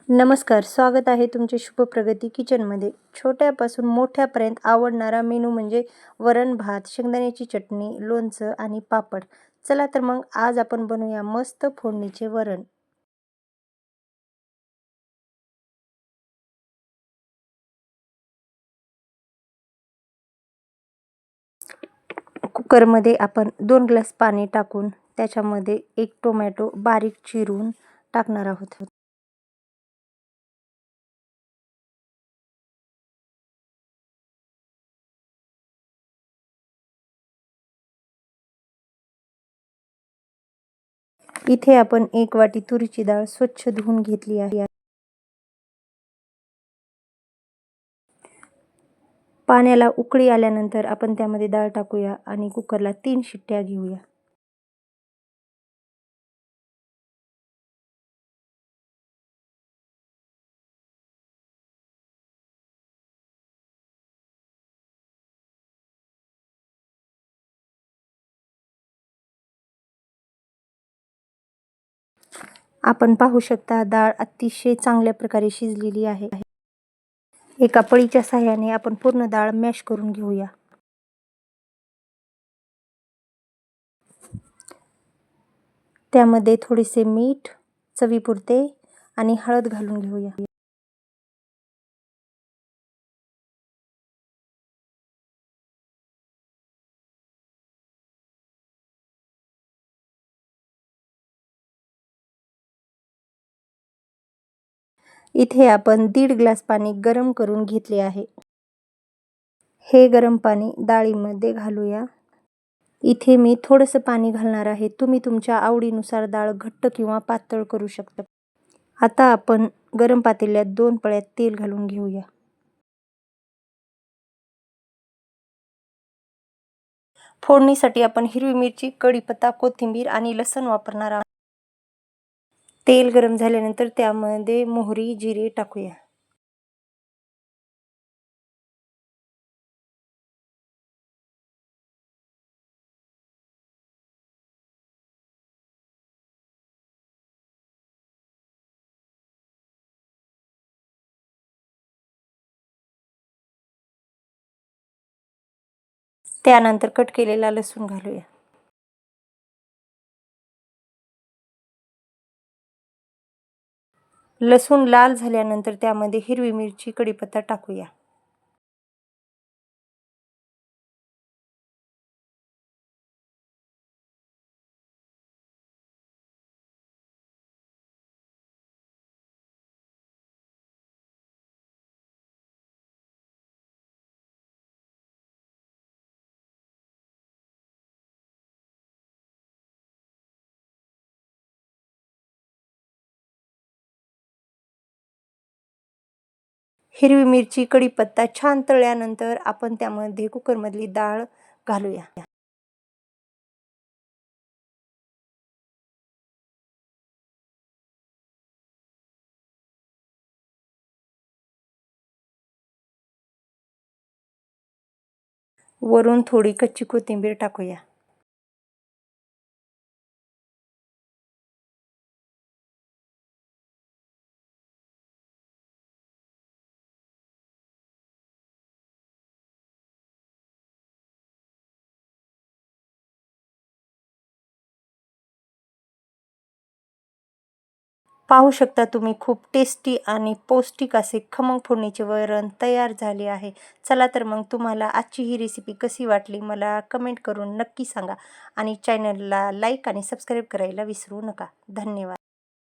नमस्कार, स्वागत आहे तुमचे शुभ प्रगती किचनमध्ये. छोट्यापासून मोठ्यापर्यंत आवडणारा मेनू म्हणजे वरण-भात, शेंगदाण्याची चटणी, लोणचं आणि पापड. चला तर मग आज आपण बनवूया मस्त फोडणीचे वरण. कुकरमध्ये आपण 2 ग्लास पाणी टाकून त्याच्यामध्ये 1 टोमॅटो बारीक चिरून टाकणार आहोत. इथे आपण 1 वाटी तुरीची डाळ स्वच्छ धुवून घेतली आहे. पाण्याला उकळी आल्यानंतर आपण त्यामध्ये डाळ टाकूया आणि कुकरला 3 शिट्ट्या घेऊया. आपण पाहू शकता डाळ अतिशय चांगल्या प्रकारे शिजलेली आहे. एका पळीच्या साहाय्याने आपण पूर्ण डाळ मॅश करून घेऊया. त्यामध्ये थोडेसे मीठ चवीपुरते आणि हळद घालून घेऊया. इथे आपण 1.5 ग्लास पाणी गरम करून घेतले आहे. हे गरम पाणी डाळीमध्ये घालूया. इथे मी थोडंसं पाणी घालणार आहे. तुम्ही तुमच्या आवडीनुसार डाळ घट्ट किंवा पातळ करू शकता. आता आपण गरम पातेल्यात 2 पळ्यात तेल घालून घेऊया. फोडणीसाठी आपण हिरवी मिरची, कढीपत्ता, कोथिंबीर आणि लसूण वापरणार आहोत. तेल गरम झाल्यानंतर त्यामध्ये मोहरी, जिरे टाकूया. त्यानंतर कट केलेला लसूण घालूया. लसूण लाल झाल्यानंतर त्यामध्ये हिरवी मिरची, कढीपत्ता टाकूया. हिरवी मिरची, कढीपत्ता छान तळल्यानंतर आपण त्यामध्ये कुकरमधली डाळ घालूया. वरून थोडी कच्ची कोथिंबीर टाकूया. पाहू शकता तुम्ही खूप टेस्टी आणि पौष्टिक असे खमंग फोडणीचे वरण तयार झाले आहे. चला तर मग तुम्हाला आजची ही रेसिपी कशी वाटली मला कमेंट करून नक्की सांगा आणि चॅनलला लाईक आणि सबस्क्राईब करायला विसरू नका. धन्यवाद.